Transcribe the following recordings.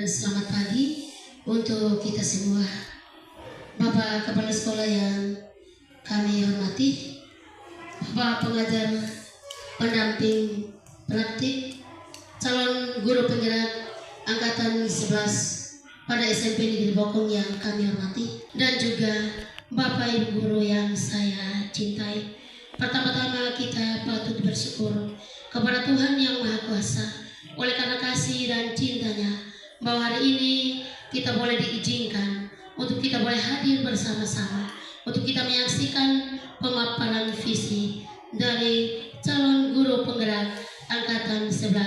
selamat pagi untuk kita semua. Bapak Kepala Sekolah yang kami hormati, Bapak pengajar pendamping praktik, calon guru penggerak angkatan 11 pada SMP Negeri Bokong yang kami hormati, dan juga Bapak Ibu guru yang saya cintai. Pertama-tama kita patut bersyukur kepada Tuhan yang Maha Kuasa oleh karena kasih dan cintanya bahwa hari ini kita boleh diizinkan untuk kita boleh hadir bersama-sama untuk kita menyaksikan pemaparan visi dari calon guru penggerak angkatan 11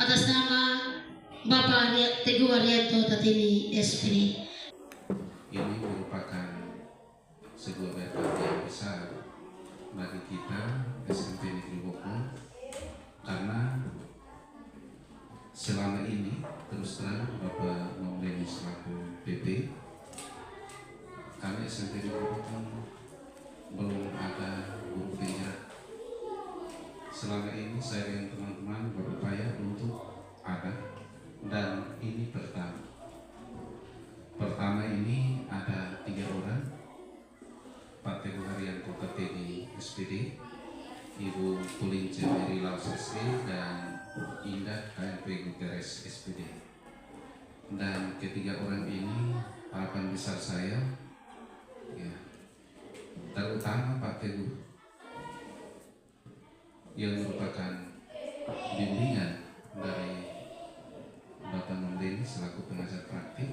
atas nama Bapak Teguh Haryanto Tatini SPD. Ini merupakan sebuah berkat yang besar bagi kita SMP Negeri Bokong, karena selama ini terus terang Bapak Nomleni selaku PP, kami SMP Negeri Bokong belum ada guru penggerak. Selama ini saya dan teman-teman berupaya untuk ada, dan ini pertama ini ada 3 orang: Pak Teguh Haryanto Tatini SPD, Ibu Pulin Cemeri Laus SD, dan Indah KMP Guterres SPD. Dan ketiga orang ini harapan besar saya, ya, terutama Pak Teguh yang merupakan bimbingan dari Bapak Nomleni selaku pengajar praktik,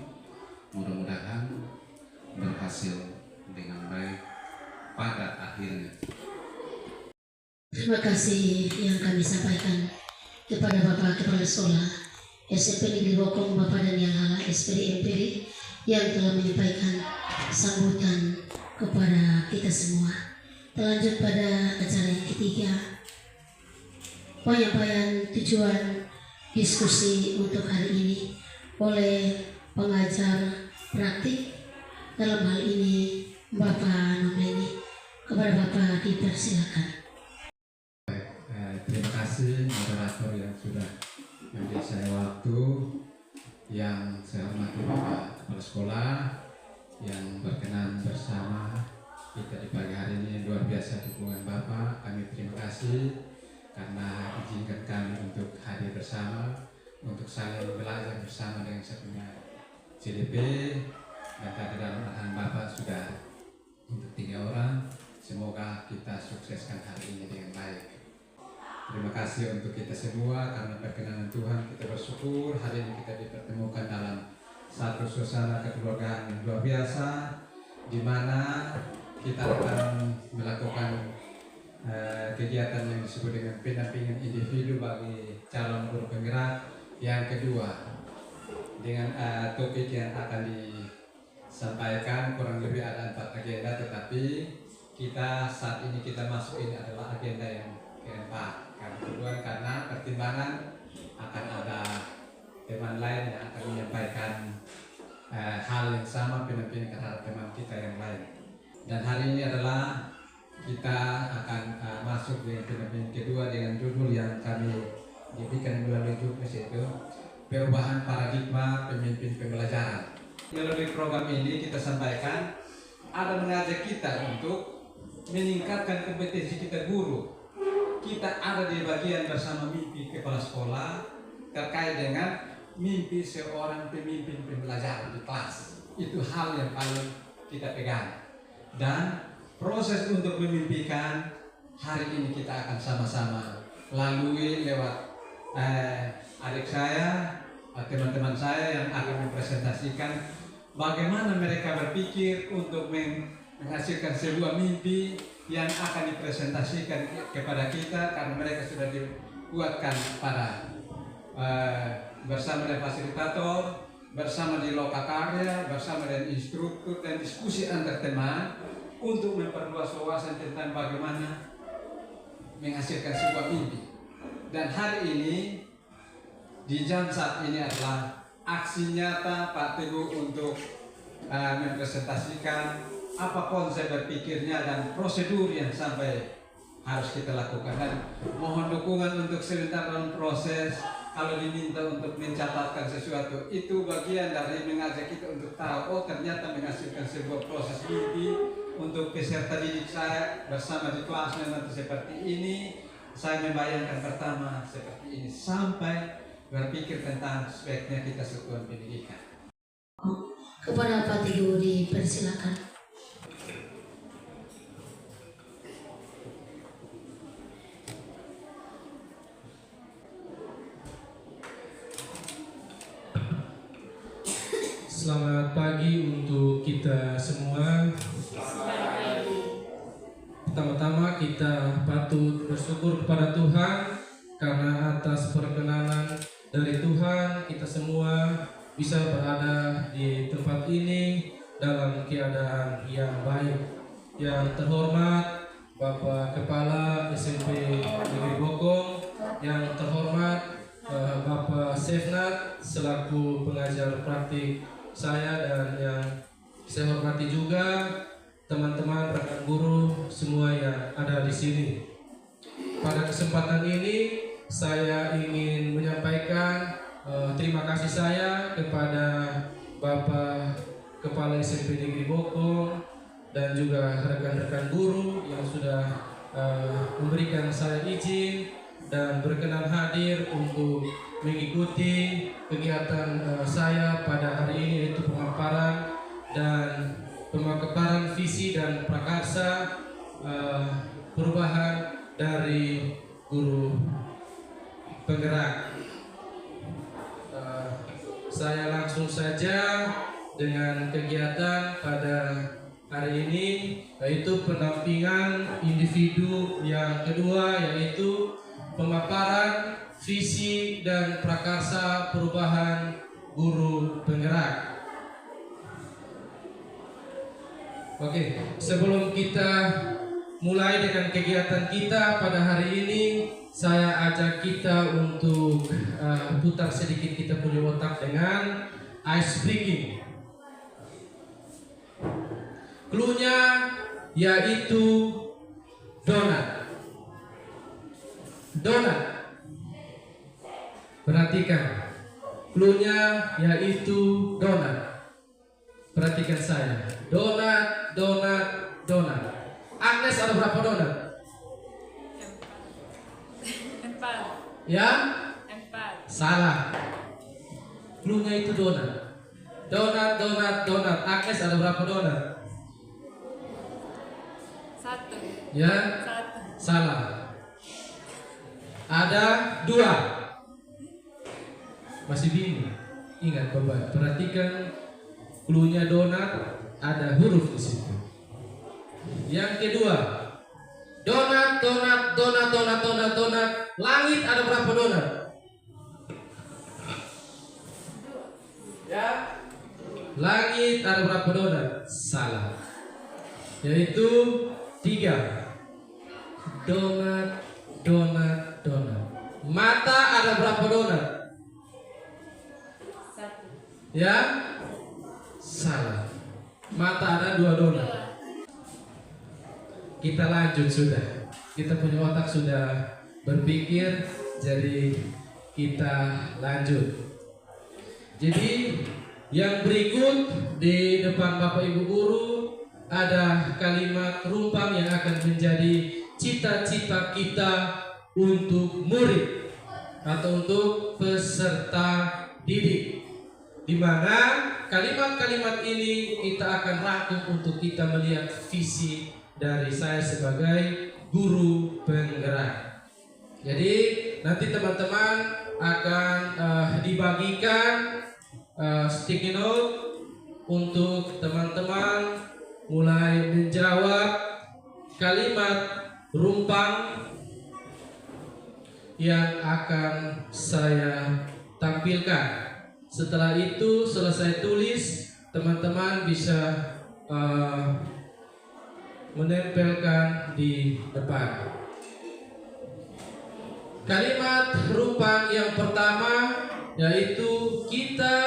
mudah-mudahan berhasil dengan baik pada akhirnya. Terima kasih yang kami sampaikan kepada Bapak Kepala Sekolah SMP Negeri Bokong, Bapak Daniel Hala SPD MPD, yang telah menyampaikan sambutan kepada kita semua. Terlanjut pada acara yang ketiga, penyampaian tujuan diskusi untuk hari ini oleh pengajar praktik, dalam hal ini Bapak Nomleni. Kepada Bapak dipersilakan. Terima kasih moderator yang sudah memberi saya waktu. Yang saya hormati Bapak Kepala Sekolah yang berkenan bersama kita di pagi hari ini. Luar biasa dukungan Bapak, kami terima kasih karena izinkan kami untuk hadir bersama, untuk saling belajar bersama dengan satunya CDP. Dan tadi dalam arahan Bapak sudah untuk 3 orang. Semoga kita sukseskan hari ini dengan baik. Terima kasih untuk kita semua, karena perkenanan Tuhan kita bersyukur hari ini kita dipertemukan dalam satu suasana kekeluargaan yang luar biasa, di mana kita akan melakukan kegiatan yang disebut dengan pendampingan individu bagi calon guru penggerak yang kedua, dengan topik yang akan disampaikan kurang lebih ada 4 agenda, tetapi kita saat ini kita masuk ini adalah agenda yang keempat. Karena pertimbangan akan ada teman lain yang akan menyampaikan hal yang sama, pendampingan terhadap teman kita yang lain. Dan hari ini adalah kita akan masuk dengan pendampingan kedua dengan judul yang kami diberikan melalui judul itu perubahan paradigma pemimpin pembelajaran. Melalui program ini kita sampaikan ada mengajak kita untuk meningkatkan kompetensi kita guru. Kita ada di bagian bersama mimpi kepala sekolah terkait dengan mimpi seorang pemimpin pembelajaran di kelas. Itu hal yang paling kita pegang. Dan proses untuk memimpikan hari ini kita akan sama-sama lalui lewat adik saya, teman-teman saya yang akan mempresentasikan bagaimana mereka berpikir untuk menghasilkan sebuah mimpi yang akan dipresentasikan kepada kita, karena mereka sudah dibuatkan pada bersama dengan fasilitator, bersama di loka karya, bersama dengan instruktur, dan diskusi antar teman untuk memperluas wawasan tentang bagaimana menghasilkan sebuah mimpi. Dan hari ini di jam saat ini adalah aksi nyata Pak Teguh untuk mempresentasikan apa konsep berpikirnya dan prosedur yang sampai harus kita lakukan. Dan mohon dukungan untuk sebentar dalam proses kalau diminta untuk mencatatkan sesuatu, itu bagian dari mengajak kita untuk tahu, oh ternyata menghasilkan sebuah proses mimpi untuk peserta didik saya bersama di kelasnya nanti seperti ini. Saya membayangkan pertama seperti ini sampai berpikir tentang sebaiknya kita satuan pendidikan. Kepada Pak Teguh dipersilakan. Selamat pagi untuk kita semua. Pertama-tama kita patut bersyukur kepada Tuhan karena atas perkenanan dari Tuhan kita semua bisa berada di tempat ini dalam keadaan yang baik. Yang terhormat Bapak Kepala SMP Negeri Bokong, yang terhormat Bapak Sefnat selaku pengajar praktik saya, dan yang saya hormati juga teman-teman rekan guru semua yang ada di sini. Pada kesempatan ini saya ingin menyampaikan terima kasih saya kepada Bapak Kepala SMP Negeri Bokong dan juga rekan-rekan guru yang sudah memberikan saya izin dan berkenan hadir untuk mengikuti kegiatan saya pada hari ini, yaitu pemaparan visi dan prakarsa perubahan dari guru penggerak. Saya langsung saja dengan kegiatan pada hari ini, yaitu pendampingan individu yang kedua, yaitu pemaparan visi dan prakarsa perubahan guru penggerak. Oke, sebelum kita mulai dengan kegiatan kita pada hari ini, saya ajak kita untuk putar sedikit kita punya otak dengan ice breaking. Cluenya yaitu donat. Donat. Perhatikan, cluenya yaitu donat. Perhatikan saya, donat, donat, donat. Agnes, ada berapa donat? 4. Ya? 4. Salah. Cluenya itu donat. Donat, donat, donat. Agnes, ada berapa donat? 1. Ya? 1. Salah. Ada 2. Masih bingung? Ingat Bapak, perhatikan cluenya donat, ada huruf di situ. Yang kedua, donat, donat, donat, donat, donat, donat. Langit ada berapa donat? Ya? Langit ada berapa donat? Salah. Yaitu 3. Donat, donat, donat. Mata ada berapa donat? 1. Ya? Salah. Mata ada 2 donat. Kita lanjut sudah. Kita punya otak sudah berpikir, jadi kita lanjut. Jadi yang berikut di depan Bapak Ibu guru ada kalimat rumpang yang akan menjadi cita-cita kita untuk murid atau untuk peserta didik, di mana kalimat-kalimat ini kita akan rangkum untuk kita melihat visi dari saya sebagai guru penggerak. Jadi nanti teman-teman akan dibagikan sticky note untuk teman-teman mulai menjawab kalimat rumpang yang akan saya tampilkan. Setelah itu selesai tulis, teman-teman bisa menempelkan di depan. Kalimat rumpang yang pertama yaitu kita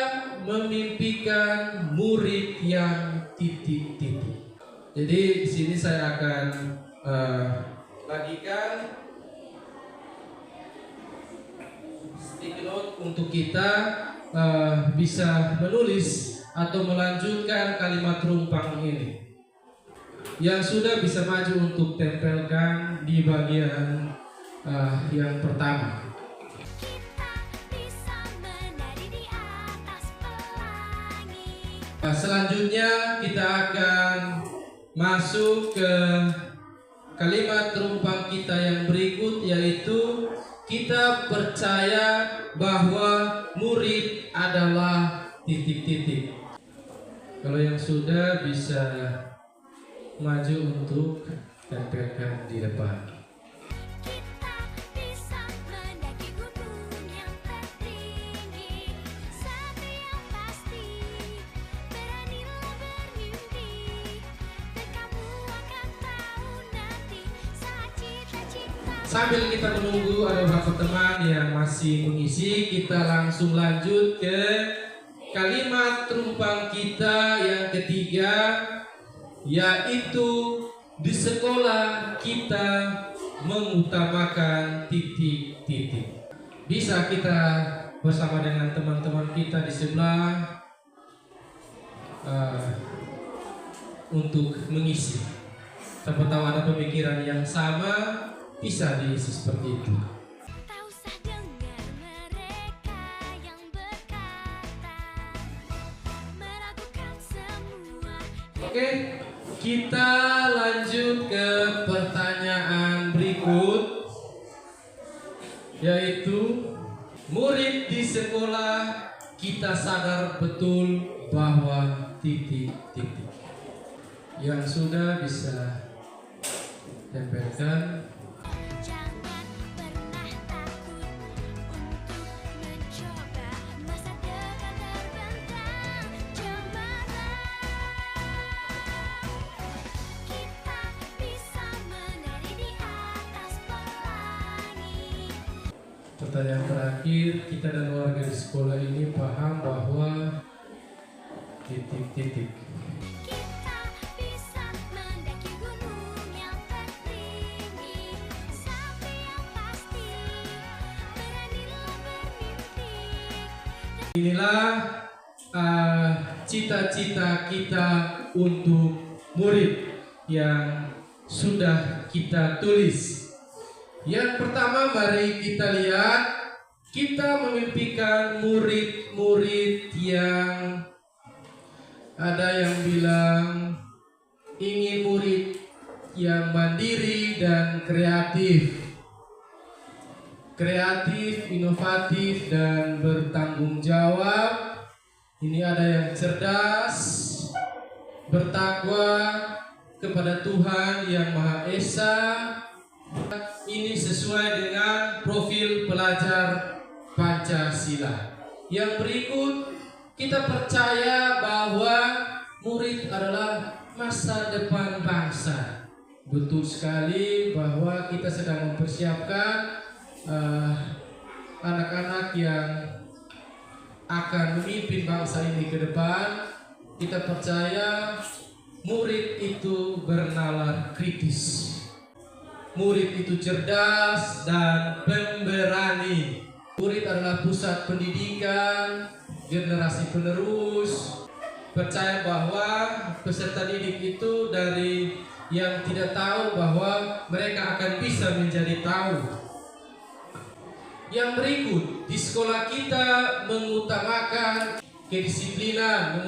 memimpikan murid yang titik-titik. Jadi di sini saya akan bagikan sticky note untuk kita bisa menulis atau melanjutkan kalimat rumpang ini. Yang sudah bisa maju untuk tempelkan di bagian yang pertama. Selanjutnya kita akan masuk ke kalimat rumpang kita yang berikut, yaitu kita percaya bahwa murid adalah titik-titik. Kalau yang sudah bisa maju untuk tempelkan di depan. Sambil kita menunggu ada beberapa teman yang masih mengisi, kita langsung lanjut ke kalimat rumpang kita yang ketiga, yaitu di sekolah kita mengutamakan titik-titik. Bisa kita bersama dengan teman-teman kita di sebelah untuk mengisi. Siapa tahu ada pemikiran yang sama, bisa diisi seperti itu. Oke, kita lanjut ke pertanyaan berikut, yaitu murid di sekolah kita sadar betul bahwa titik-titik. Yang sudah bisa tempelkan. Pertanyaan terakhir, kita dan warga di sekolah ini paham bahwa titik-titik. Inilah cita-cita kita untuk murid yang sudah kita tulis. Yang pertama, mari kita lihat, kita memimpikan murid-murid yang ada yang bilang ingin murid yang mandiri dan kreatif, inovatif, dan bertanggung jawab. Ini ada yang cerdas, bertakwa kepada Tuhan Yang Maha Esa. Ini sesuai dengan profil pelajar Pancasila. Yang berikut, kita percaya bahwa murid adalah masa depan bangsa. Betul sekali bahwa kita sedang mempersiapkan anak-anak yang akan memimpin bangsa ini ke depan. Kita percaya murid itu bernalar kritis. Murid itu cerdas dan pemberani. Murid adalah pusat pendidikan, generasi penerus. Percaya bahwa peserta didik itu dari yang tidak tahu bahwa mereka akan bisa menjadi tahu. Yang berikut, di sekolah kita mengutamakan kedisiplinan,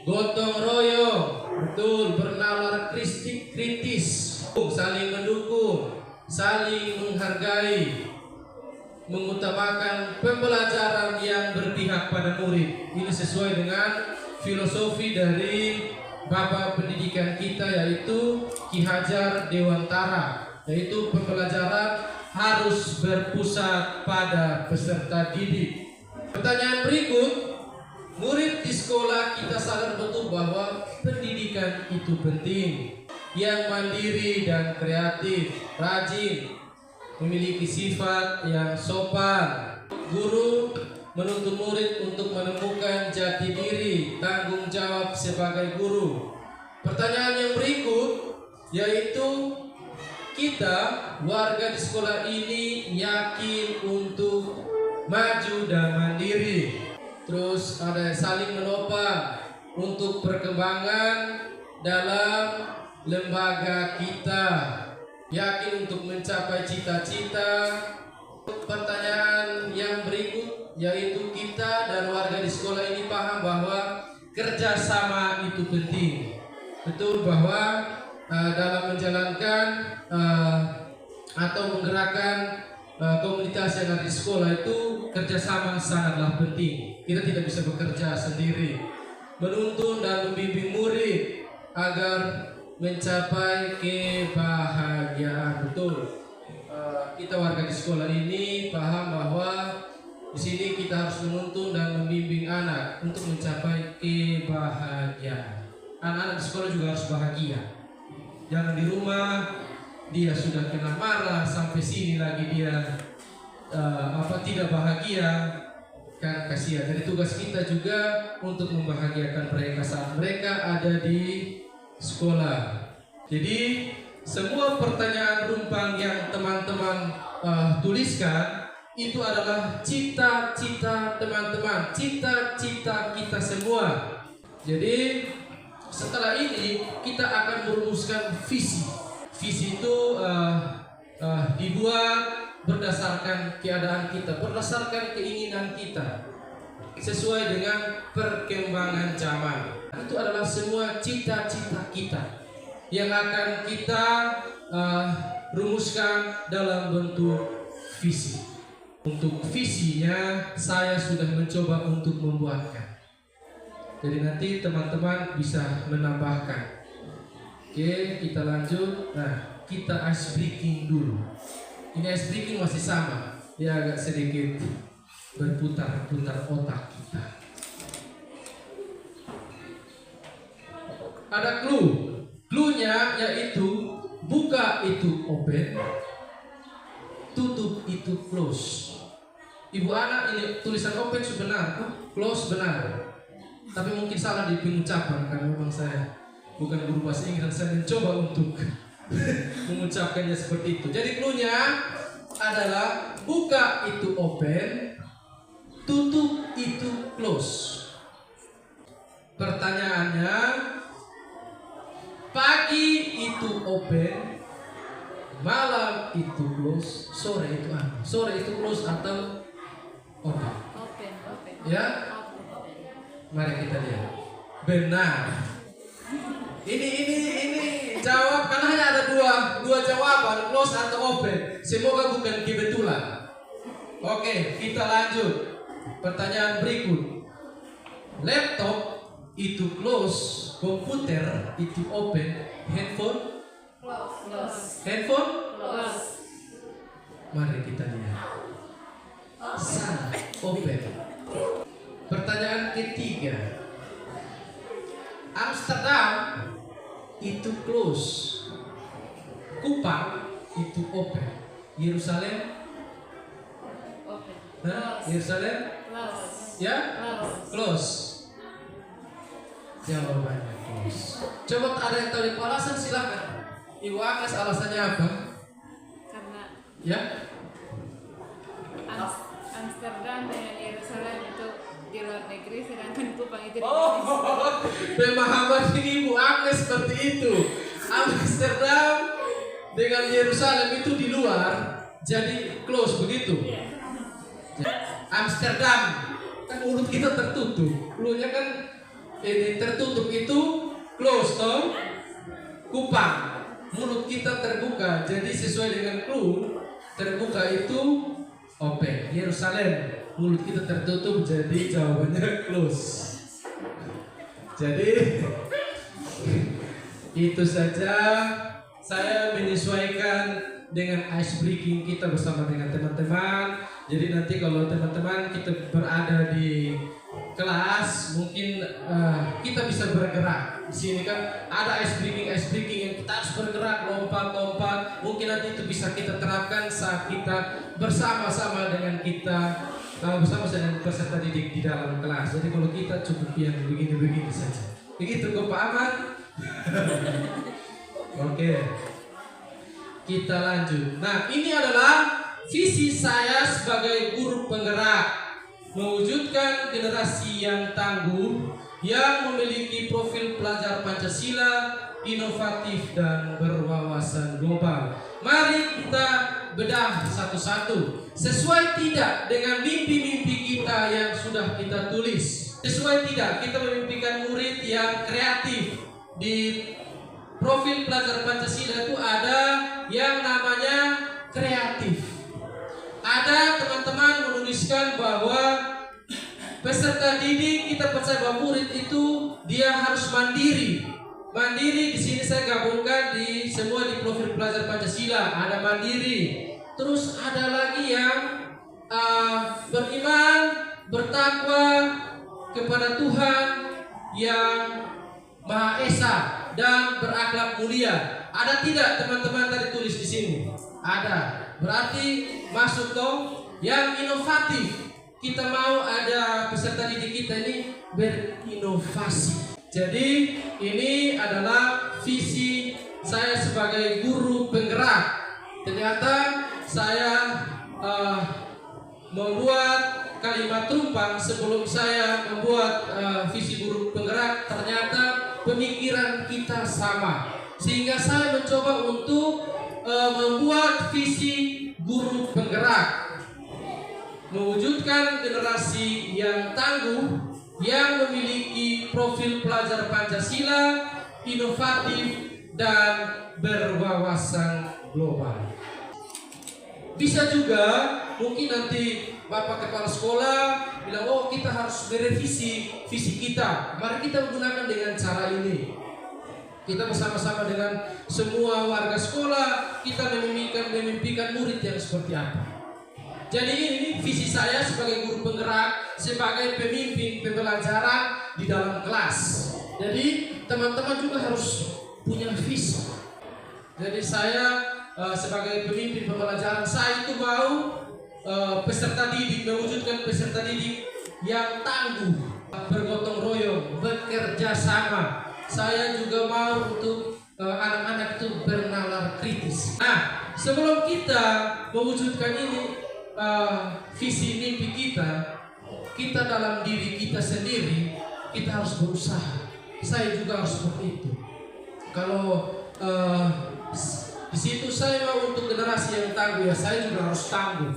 gotong royong, betul, bernalar kritis, saling mendukung, saling menghargai, mengutamakan pembelajaran yang berpihak pada murid. Ini sesuai dengan filosofi dari Bapak Pendidikan kita, yaitu Ki Hajar Dewantara, yaitu pembelajaran harus berpusat pada peserta didik. Pertanyaan berikut, murid di sekolah kita sadar betul bahwa pendidikan itu penting. Yang mandiri dan kreatif, rajin, memiliki sifat yang sopan. Guru menuntut murid untuk menemukan jati diri, tanggung jawab sebagai guru. Pertanyaan yang berikut, yaitu kita warga di sekolah ini yakin untuk maju dan mandiri. Terus ada saling menopang untuk perkembangan dalam lembaga kita. Yakin untuk mencapai cita-cita. Pertanyaan yang berikut yaitu kita dan warga di sekolah ini paham bahwa kerjasama itu penting. Betul bahwa dalam menjalankan atau menggerakkan komunitas yang ada di sekolah itu kerjasama sangatlah penting. Kita tidak bisa bekerja sendiri. Menuntun dan membimbing murid agar mencapai kebahagiaan. Betul. Kita warga di sekolah ini paham bahwa di sini kita harus menuntun dan membimbing anak untuk mencapai kebahagiaan. Anak-anak di sekolah juga harus bahagia. Jangan di rumah dia sudah kena marah sampai sini lagi dia tidak bahagia, kan kasihan. Jadi tugas kita juga untuk membahagiakan mereka saat mereka ada di sekolah. Jadi semua pertanyaan rumpang yang teman-teman tuliskan itu adalah cita-cita teman-teman, cita-cita kita semua. Jadi setelah ini kita akan merumuskan visi. Visi itu dibuat berdasarkan keadaan kita, berdasarkan keinginan kita, sesuai dengan perkembangan zaman. Itu adalah semua cita-cita kita yang akan kita rumuskan dalam bentuk visi. Untuk visinya saya sudah mencoba untuk membuatkan. Jadi nanti teman-teman bisa menambahkan. Oke, kita lanjut. Nah, kita ice breaking dulu. Ini ice breaking masih sama. Ya agak sedikit berputar-putar otak kita. Ada clue. Clue-nya yaitu buka itu open, tutup itu close. Ibu anak ini tulisan open benar, close benar. Tapi mungkin salah di pengucapan karena memang saya bukan guru bahasa Inggris, saya mencoba untuk mengucapkannya seperti itu. Jadi clue-nya adalah buka itu open, tutup itu close. Pertanyaannya, pagi itu open, malam itu close, sore itu apa? Sore itu close atau open? Open. Ya? Mari kita lihat. Benar. Ini jawab karena hanya ada dua jawaban, close atau open. Semoga bukan kebetulan. Oke, kita lanjut. Pertanyaan berikut. Laptop itu close, komputer itu open, handphone handphone Close. Mari kita lihat. Salah, open. Pertanyaan ketiga. Amsterdam itu close, Kupang itu open, Yerusalem Open. Yerusalem Close. ya Close. close. Jawabannya close. Coba ada yang tahu itu alasan, silakan. Ibu Agnes alasannya apa? Karena Ya? Amsterdam dengan Yerusalem itu di luar negeri, sedangkan Kupang itu di Oh, Indonesia. pemahaman Ibu Agnes seperti itu. Amsterdam dengan Yerusalem itu di luar, jadi close begitu. Amsterdam kan mulut kita tertutup, mulutnya kan ini tertutup itu close toh. Kupang mulut kita terbuka, jadi sesuai dengan clue terbuka itu open. Yerusalem mulut kita tertutup, jadi jawabannya close. Jadi itu saja, saya menyesuaikan dengan ice breaking kita bersama dengan teman-teman. Jadi nanti kalau teman-teman kita berada di kelas, mungkin kita bisa bergerak. Di sini kan ada ice breaking yang kita harus bergerak, lompat. Mungkin nanti itu bisa kita terapkan saat kita bersama-sama dengan kita bersama dengan peserta didik di dalam kelas. Jadi kalau kita cukup yang begini-begini saja. Begitu kok Pak Ahmad? Oke. kita lanjut. Nah, ini adalah visi saya sebagai guru penggerak, mewujudkan generasi yang tangguh, yang memiliki profil pelajar Pancasila, inovatif dan berwawasan global. Mari kita bedah satu-satu. Sesuai tidak dengan mimpi-mimpi kita yang sudah kita tulis? Sesuai tidak kita memimpikan murid yang kreatif? Di profil pelajar Pancasila itu ada yang namanya kreatif. Ada teman-teman menuliskan bahwa peserta didik kita percaya bahwa murid itu dia harus mandiri. Mandiri di sini saya gabungkan di semua di profil pelajar Pancasila ada mandiri. Terus ada lagi yang beriman, bertakwa kepada Tuhan yang Maha Esa dan berakhlak mulia. Ada tidak teman-teman tadi tulis di sini? Ada. Berarti masuk dong yang inovatif. Kita mau ada peserta didik kita ini berinovasi. Jadi ini adalah visi saya sebagai guru penggerak. Ternyata saya membuat kalimat tumpang sebelum saya membuat visi guru penggerak. Ternyata pemikiran kita sama, sehingga saya mencoba untuk membuat visi guru penggerak, mewujudkan generasi yang tangguh, yang memiliki profil pelajar Pancasila, inovatif dan berwawasan global. Bisa juga mungkin nanti Bapak Kepala Sekolah bilang, oh kita harus merevisi visi kita. Mari kita menggunakan dengan cara ini. Kita bersama-sama dengan semua warga sekolah, kita memimpikan murid yang seperti apa. Jadi ini visi saya sebagai guru penggerak, sebagai pemimpin pembelajaran di dalam kelas. Jadi teman-teman juga harus punya visi. Jadi saya sebagai pemimpin pembelajaran, saya itu mau peserta didik, mewujudkan peserta didik yang tangguh, bergotong royong, bekerja sama. Saya juga mau untuk anak-anak itu bernalar kritis. Nah, sebelum kita mewujudkan ini visi mimpi kita dalam diri kita sendiri, kita harus berusaha. Saya juga harus seperti itu. Kalau di situ saya mau untuk generasi yang tangguh, ya saya juga harus tangguh.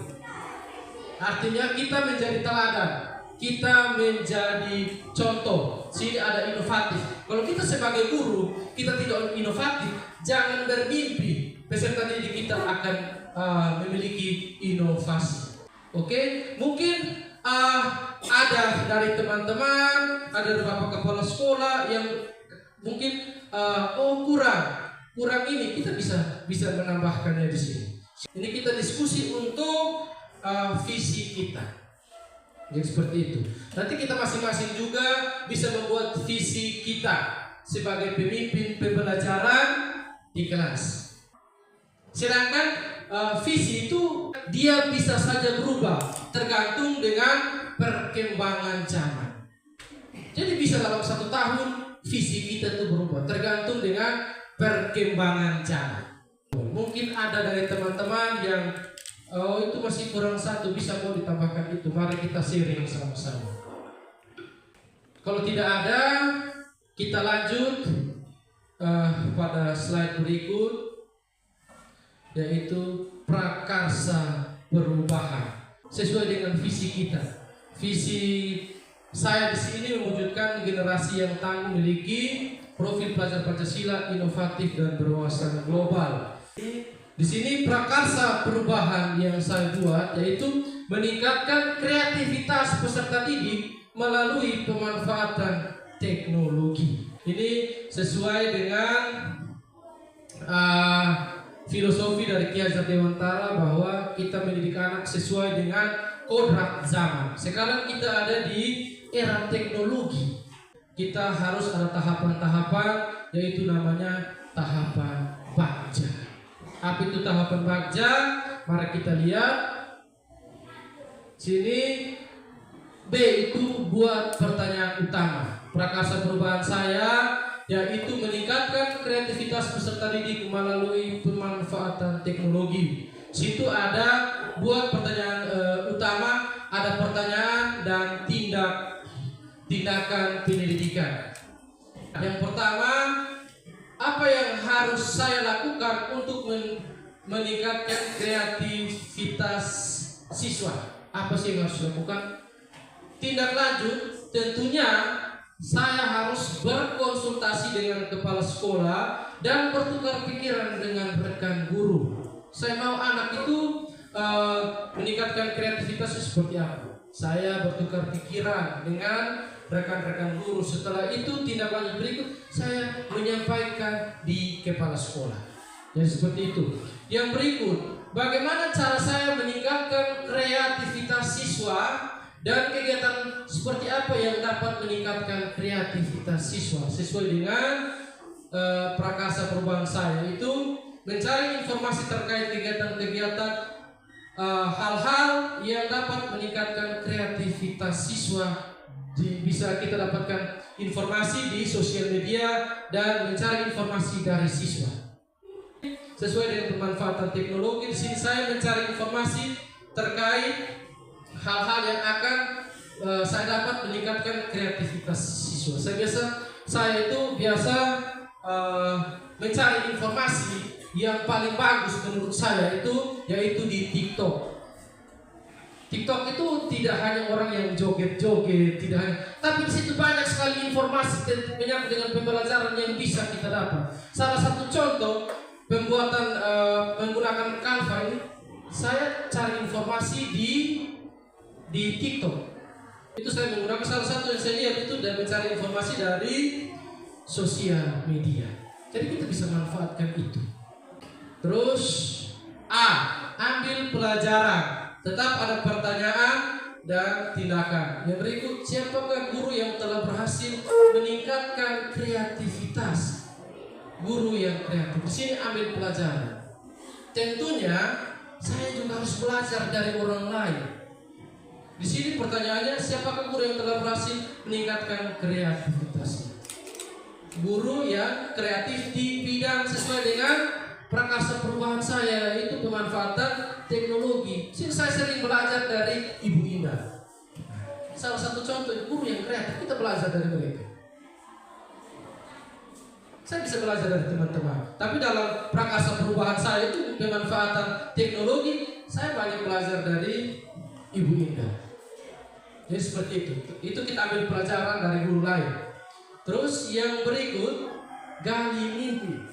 Artinya kita menjadi teladan, kita menjadi contoh. Sini ada inovatif. Kalau kita sebagai guru, kita tidak inovatif, jangan bermimpi peserta didik kita akan memiliki inovasi. Oke, mungkin ada dari teman-teman, ada dari Bapak Kepala Sekolah yang mungkin kurang ini, kita bisa menambahkannya di sini. Ini kita diskusi untuk visi kita. Jadi seperti itu. Nanti kita masing-masing juga bisa membuat visi kita sebagai pemimpin pembelajaran di kelas. Sedangkan visi itu dia bisa saja berubah tergantung dengan perkembangan zaman. Jadi bisa dalam 1 tahun visi kita itu berubah tergantung dengan perkembangan zaman. Mungkin ada dari teman-teman yang itu masih kurang 1, bisa mau ditambahkan itu. Mari kita sharing sama-sama. Kalau tidak ada, kita lanjut pada slide berikut, yaitu prakarsa perubahan sesuai dengan visi kita. Visi saya di sini mewujudkan generasi yang tangguh, memiliki profil pelajar Pancasila, inovatif dan berwawasan global. Di sini prakarsa perubahan yang saya buat yaitu meningkatkan kreativitas peserta didik melalui pemanfaatan teknologi. Ini sesuai dengan filosofi dari Ki Hajar Dewantara bahwa kita mendidik anak sesuai dengan kodrat zaman. Sekarang kita ada di era teknologi. Kita harus ada tahapan-tahapan, yaitu namanya tahapan bagja. Apa itu tahapan bagja? Mari kita lihat. Sini B itu buat pertanyaan utama. Prakarsa perubahan saya yaitu meningkatkan kreativitas peserta didik melalui pemanfaatan teknologi. Situ ada buat pertanyaan utama, ada pertanyaan dan tindakan penyelidikan. Yang pertama, apa yang harus saya lakukan untuk meningkatkan kreativitas siswa? Apa sih yang harus dilakukan? Tindak lanjut, tentunya saya harus berkonsultasi dengan kepala sekolah dan bertukar pikiran dengan rekan guru. Saya mau anak itu meningkatkan kreativitasnya seperti apa. Saya bertukar pikiran dengan rekan-rekan guru. Setelah itu tindak lanjut berikut saya menyampaikan di kepala sekolah. Jadi seperti itu. Yang berikut, bagaimana cara saya meningkatkan kreativitas siswa dan kegiatan seperti apa yang dapat meningkatkan kreativitas siswa sesuai dengan prakasa perubahan saya, itu mencari informasi terkait kegiatan-kegiatan hal-hal yang dapat meningkatkan kreativitas siswa. Bisa kita dapatkan informasi di sosial media dan mencari informasi dari siswa. Sesuai dengan pemanfaatan teknologi, di sini saya mencari informasi terkait hal-hal yang akan saya dapat meningkatkan kreativitas siswa. Saya itu biasa mencari informasi yang paling bagus menurut saya yaitu di TikTok. TikTok itu tidak hanya orang yang joget-joget, tapi di situ banyak sekali informasi menyangkut dengan pembelajaran yang bisa kita dapat. Salah satu contoh pembuatan menggunakan Canva ini, saya cari informasi di TikTok. Itu saya menggunakan salah satu yang saya lihat itu dan mencari informasi dari sosial media. Jadi kita bisa manfaatkan itu. Terus ambil pelajaran. Tetap ada pertanyaan dan tindakan. Yang berikut, siapakah guru yang telah berhasil meningkatkan kreativitas? Guru yang kreatif. Di sini ambil pelajaran. Tentunya saya juga harus belajar dari orang lain. Di sini pertanyaannya, siapakah guru yang telah berhasil meningkatkan kreativitasnya? Guru yang kreatif di bidang sesuai dengan prakasa perubahan saya, itu pemanfaatan teknologi. Sini saya sering belajar dari Ibu Indah. Salah satu contoh guru yang kreatif, kita belajar dari mereka. Saya bisa belajar dari teman-teman. Tapi dalam prakasa perubahan saya itu pemanfaatan teknologi, saya banyak belajar dari Ibu Indah. Jadi seperti itu. Itu kita ambil pelajaran dari guru lain. Terus yang berikut, gali mimpi.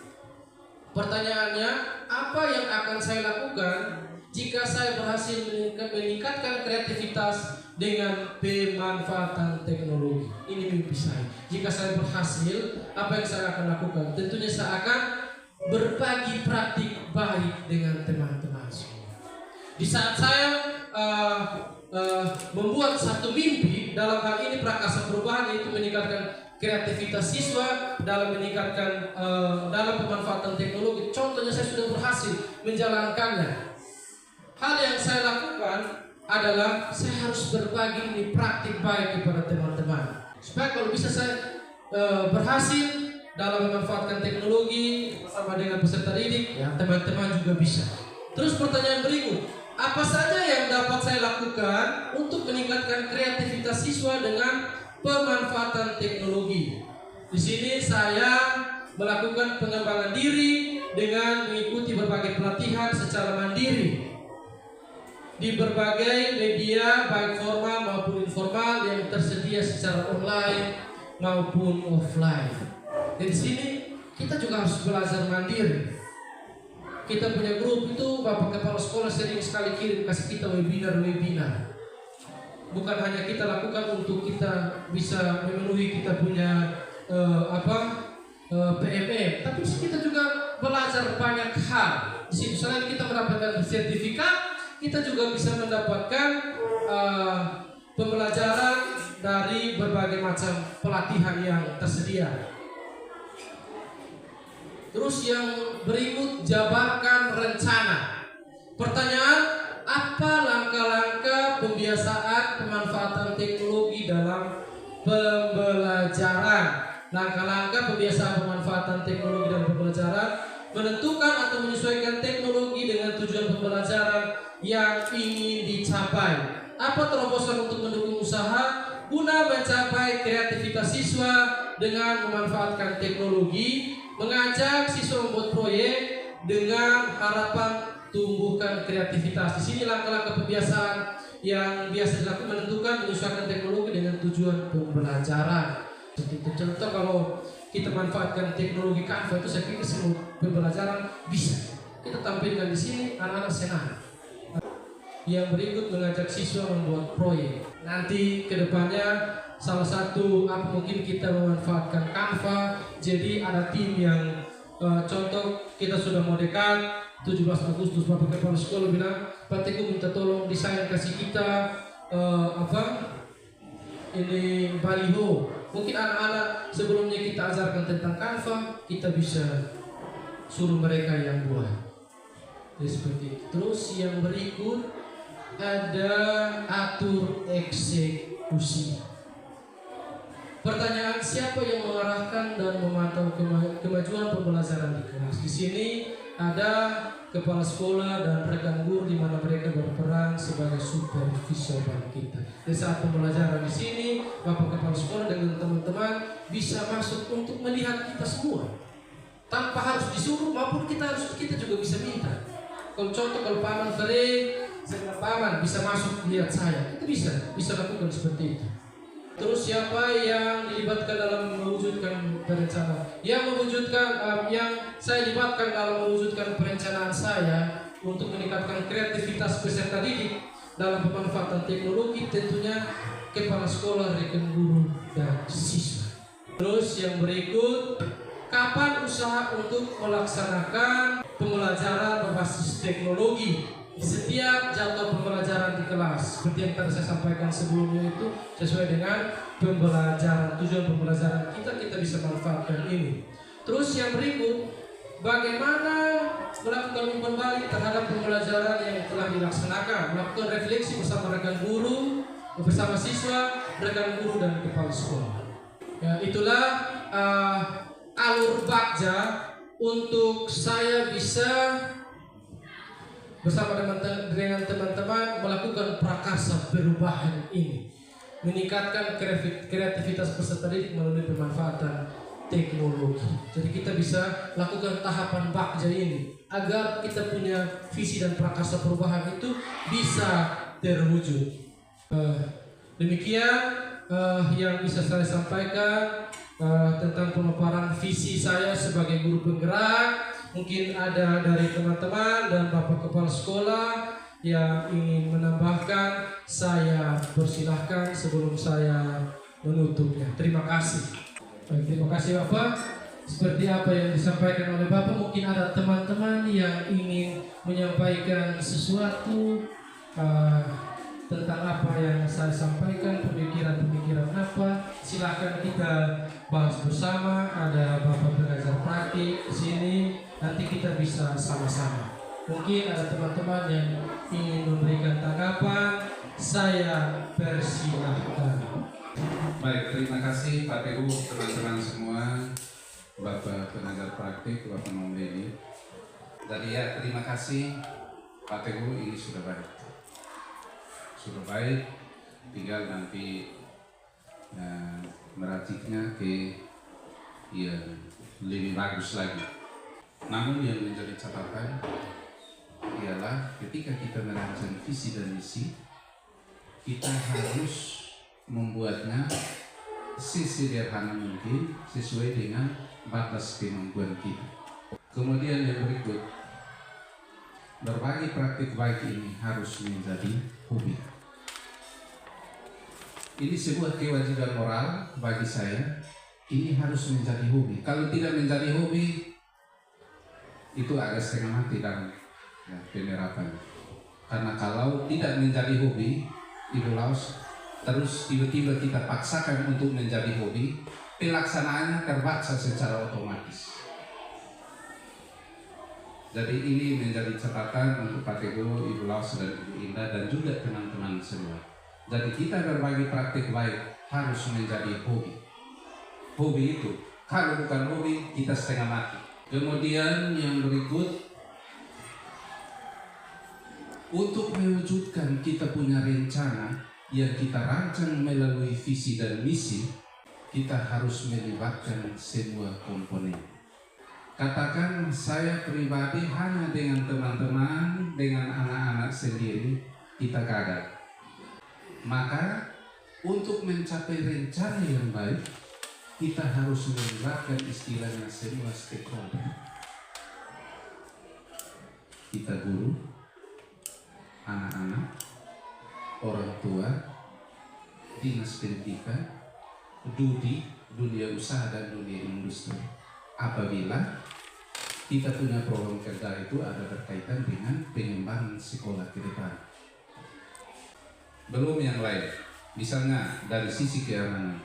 Pertanyaannya, apa yang akan saya lakukan jika saya berhasil meningkatkan kreativitas dengan pemanfaatan teknologi? Ini mimpi saya. Jika saya berhasil, apa yang saya akan lakukan? Tentunya saya akan berbagi praktik baik dengan teman-teman semua. Di saat saya membuat satu mimpi, dalam hal ini prakasa perubahan, yaitu meningkatkan kreativitas siswa dalam meningkatkan dalam pemanfaatan teknologi. Contohnya saya sudah berhasil menjalankannya. Hal yang saya lakukan adalah saya harus berbagi ini praktik baik kepada teman-teman, supaya kalau bisa saya berhasil dalam memanfaatkan teknologi bersama dengan peserta didik, ya teman-teman juga bisa. Terus pertanyaan berikut, apa saja yang dapat saya lakukan untuk meningkatkan kreativitas siswa dengan pemanfaatan teknologi? Di sini saya melakukan pengembangan diri dengan mengikuti berbagai pelatihan secara mandiri di berbagai media baik formal maupun informal yang tersedia secara online maupun offline. Dan di sini kita juga harus belajar mandiri. Kita punya grup itu, Bapak Kepala Sekolah sering sekali kirim kasih kita webinar. Bukan hanya kita lakukan untuk kita bisa memenuhi kita punya PMM, tapi kita juga belajar banyak hal. Di situ selain kita mendapatkan sertifikat, kita juga bisa mendapatkan pembelajaran dari berbagai macam pelatihan yang tersedia. Terus yang berikut, jabarkan rencana. Pertanyaan, apa langkah-langkah pembiasaan pemanfaatan teknologi dalam pembelajaran? langkah-langkah kebiasaan pemanfaatan teknologi dalam pembelajaran, menentukan atau menyesuaikan teknologi dengan tujuan pembelajaran yang ingin dicapai. Apa terobosan untuk mendukung usaha guna mencapai kreativitas siswa dengan memanfaatkan teknologi, mengajak siswa membuat proyek dengan harapan tumbuhkan kreativitas. Di sini langkah-langkah kebiasaan yang biasa dilakukan menentukan menyesuaikan teknologi dengan tujuan pembelajaran. Seperti itu. Contoh kalau kita manfaatkan teknologi Canva itu saya pikir semua pembelajaran bisa. Kita tampilkan di sini anak-anak senang. Yang berikut mengajak siswa membuat proyek. Nanti kedepannya salah satu mungkin kita memanfaatkan Canva. Jadi ada tim yang contoh kita sudah mau dekat 17 Agustus Bapak Kepala Sekolah bilang Pak Teguh minta tolong desain kasih kita ini baliho. Mungkin anak-anak sebelumnya kita ajarkan tentang Canva, kita bisa suruh mereka yang buat. Jadi seperti itu. Terus yang berikut ada atur eksekusi. Pertanyaan, siapa yang mengarahkan dan memantau kemajuan pembelajaran di kelas? Di sini ada kepala sekolah dan rekan guru di mana mereka berperan sebagai supervisor bagi kita. Di saat pembelajaran di sini, Bapak kepala sekolah dengan teman-teman bisa masuk untuk melihat kita semua tanpa harus disuruh maupun kita juga bisa minta. Kalau contoh kalau paman saya paman bisa masuk lihat saya, kita bisa lakukan seperti itu. Terus siapa yang dilibatkan dalam mewujudkan perencanaan? Yang saya libatkan dalam mewujudkan perencanaan saya untuk meningkatkan kreativitas peserta didik dalam pemanfaatan teknologi tentunya kepala sekolah, rekan guru, dan siswa. Terus yang berikut, kapan usaha untuk melaksanakan pembelajaran berbasis teknologi? Setiap jadwal pembelajaran di kelas, seperti yang tadi saya sampaikan sebelumnya itu sesuai dengan pembelajaran, tujuan pembelajaran kita bisa manfaatkan ini. Terus yang berikut, bagaimana melakukan umpan balik terhadap pembelajaran yang telah dilaksanakan, melakukan refleksi bersama rekan guru, bersama siswa, rekan guru dan kepala sekolah. Ya, itulah alur bakja untuk saya bisa bersama dengan teman-teman melakukan prakarsa perubahan ini, meningkatkan kreativitas peserta didik melalui pemanfaatan teknologi. Jadi kita bisa lakukan tahapan bakja ini agar kita punya visi dan prakarsa perubahan itu bisa terwujud. Demikian yang bisa saya sampaikan tentang pemaparan visi saya sebagai guru penggerak. Mungkin ada dari teman-teman dan Bapak Kepala Sekolah yang ingin menambahkan, saya persilahkan sebelum saya menutupnya. Terima kasih. Baik, terima kasih Bapak. Seperti apa yang disampaikan oleh Bapak, mungkin ada teman-teman yang ingin menyampaikan sesuatu tentang apa yang saya sampaikan, pemikiran-pemikiran apa, silahkan kita bahas bersama. Ada Bapak pengajar praktik di sini, nanti kita bisa sama-sama. Mungkin ada teman-teman yang ingin memberikan tanggapan, saya persilahkan. Baik, terima kasih Pak Teguh, teman-teman semua, Bapak pengajar praktik, Bapak Nomleni. Jadi ya, terima kasih Pak Teguh, ini sudah baik. Sudah baik, tinggal nanti meraciknya ke yang lebih bagus lagi. Namun yang menjadi catatan ialah ketika kita merancang visi dan misi, kita harus membuatnya sesederhana mungkin sesuai dengan batas kemampuan kita. Kemudian yang berikut, berbagi praktik baik ini harus menjadi hobi. Ini sebuah kewajiban moral bagi saya. Ini harus menjadi hobi. Kalau tidak menjadi hobi, itu agak setengah mati dalam penerapan. Karena kalau tidak menjadi hobi, Ibu Laus, terus tiba-tiba kita paksakan untuk menjadi hobi, pelaksanaannya terbaca secara otomatis. Jadi ini menjadi catatan untuk Pak Teguh, Ibu Laus dan Ibu Indah dan juga teman-teman semua. Jadi kita berbagi praktik baik harus menjadi hobi. Hobi itu Kalau bukan hobi, kita setengah mati. Kemudian yang berikut, untuk mewujudkan kita punya rencana yang kita rancang melalui visi dan misi, kita harus melibatkan semua komponen. Katakan saya pribadi hanya dengan teman-teman, dengan anak-anak sendiri, kita gagal. Maka untuk mencapai rencana yang baik, kita harus melibatkan istilahnya semua stakeholder. Kita guru, anak-anak, orang tua, dinas pendidikan, dunia usaha dan dunia industri. Apabila kita punya program kerja itu ada berkaitan dengan pengembangan sekolah ke depan. Belum yang lain, misalnya dari sisi keamanan,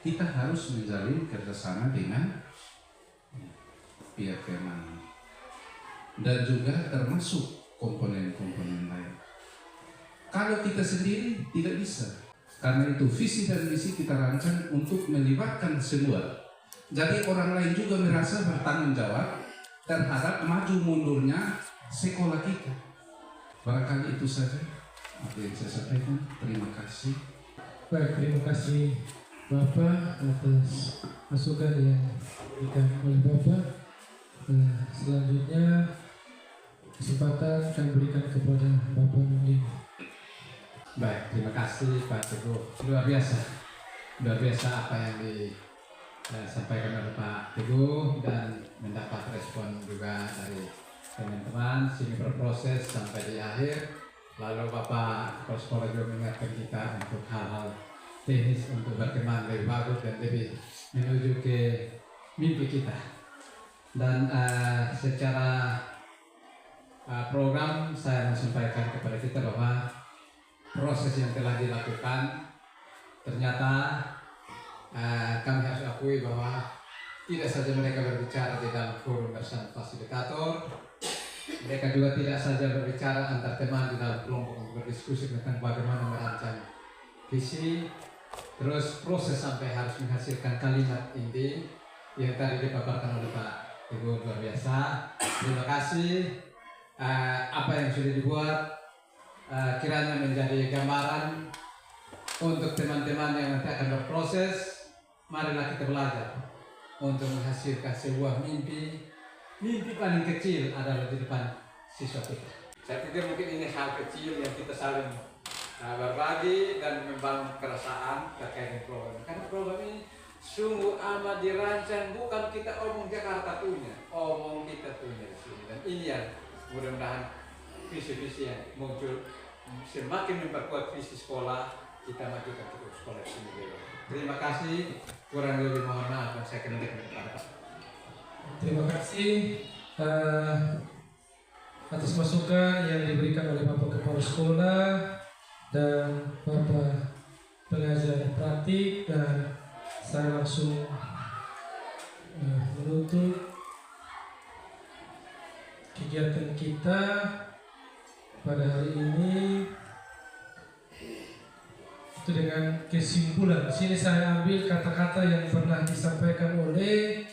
kita harus menjalin kerjasama dengan pihak keamanan dan juga termasuk komponen-komponen lain. Kalau kita sendiri tidak bisa. Karena itu visi dan misi kita rancang untuk melibatkan semua. Jadi orang lain juga merasa bertanggung jawab terhadap maju mundurnya sekolah kita. Barangkali itu saja apa yang saya sampaikan. Terima kasih. Baik, terima kasih Bapak atas masukan yang diberikan oleh Bapak. Selanjutnya kesempatan kami berikan kepada Bapak Nurdin. Baik, terima kasih Pak Teguh. Luar biasa apa yang disampaikan oleh Pak Teguh dan mendapat respon juga dari teman-teman. Sini berproses sampai di akhir. Lalu Bapak Kepala Sekolah juga mengingatkan kita untuk hal-hal teknis untuk berkembang lebih bagus dan lebih menuju ke mimpi kita. Dan secara program saya menyampaikan kepada kita bahwa proses yang telah dilakukan ternyata kami harus akui bahwa tidak saja mereka berbicara di dalam forum bersama fasilitator, mereka juga tidak saja berbicara antar teman di dalam kelompok untuk berdiskusi tentang bagaimana merancang visi, terus proses sampai harus menghasilkan kalimat inti yang tadi dipaparkan oleh Pak Teguh. Luar biasa. Terima kasih. Apa yang sudah dibuat kiranya menjadi gambaran untuk teman-teman yang nanti akan berproses. Marilah kita belajar untuk menghasilkan sebuah mimpi paling kecil adalah di depan siswa kita. Saya pikir mungkin ini hal kecil yang kita saling berbagi dan membangun perasaan terkait dengan program. Karena program ini sungguh amat dirancang, bukan kita omong Jakarta punya, omong kita punya di sini. Dan ini yang mudah-mudahan visi-visi yang muncul semakin memperkuat visi sekolah, kita majukan ke sekolah sendiri. Terima kasih, kurang lebih mohon maaf dan saya kembali kepada Pak. Terima kasih atas masukan yang diberikan oleh Bapak Kepala Sekolah dan Bapak pengajar praktik, dan saya langsung menutup kegiatan kita pada hari ini itu dengan kesimpulan. Di sini saya ambil kata-kata yang pernah disampaikan oleh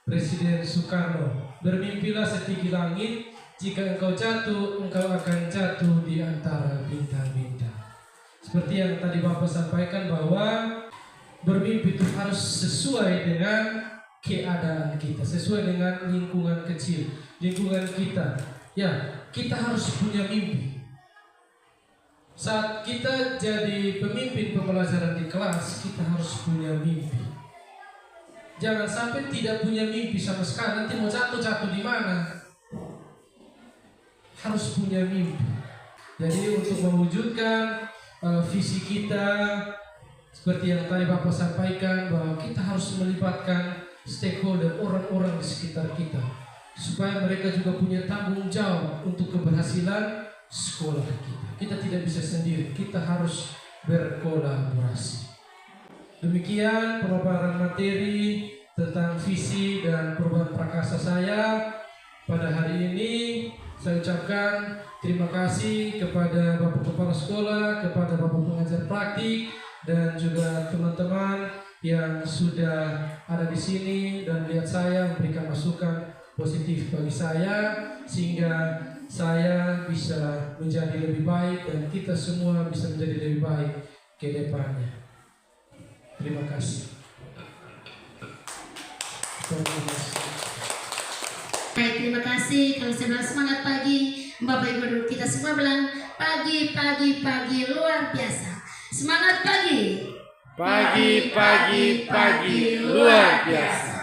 Presiden Soekarno. Bermimpilah setinggi langit, jika engkau jatuh, engkau akan jatuh di antara bintang-bintang. Seperti yang tadi Bapak sampaikan bahwa bermimpi itu harus sesuai dengan keadaan kita, sesuai dengan lingkungan kecil, lingkungan kita. Ya, kita harus punya mimpi. Saat kita jadi pemimpin pembelajaran di kelas, kita harus punya mimpi. Jangan sampai tidak punya mimpi sama sekali, nanti mau jatuh di mana? Harus punya mimpi. Jadi untuk mewujudkan visi kita, seperti yang tadi Bapak sampaikan, bahwa kita harus melibatkan stakeholder, orang-orang di sekitar kita, supaya mereka juga punya tanggung jawab untuk keberhasilan sekolah kita. Kita tidak bisa sendiri, kita harus berkolaborasi. Demikian pemaparan materi tentang visi dan perubahan prakarsa saya pada hari ini. Saya ucapkan terima kasih kepada Bapak Kepala Sekolah, kepada Bapak pengajar praktik, dan juga teman-teman yang sudah ada di sini dan lihat saya, memberikan masukan positif bagi saya sehingga saya bisa menjadi lebih baik dan kita semua bisa menjadi lebih baik ke depannya. Terima kasih. Baik, terima kasih. Kalau saya bilang semangat pagi, Bapak Ibu Guru kita semua bilang pagi, pagi, pagi luar biasa. Semangat pagi. Pagi, pagi, pagi luar biasa.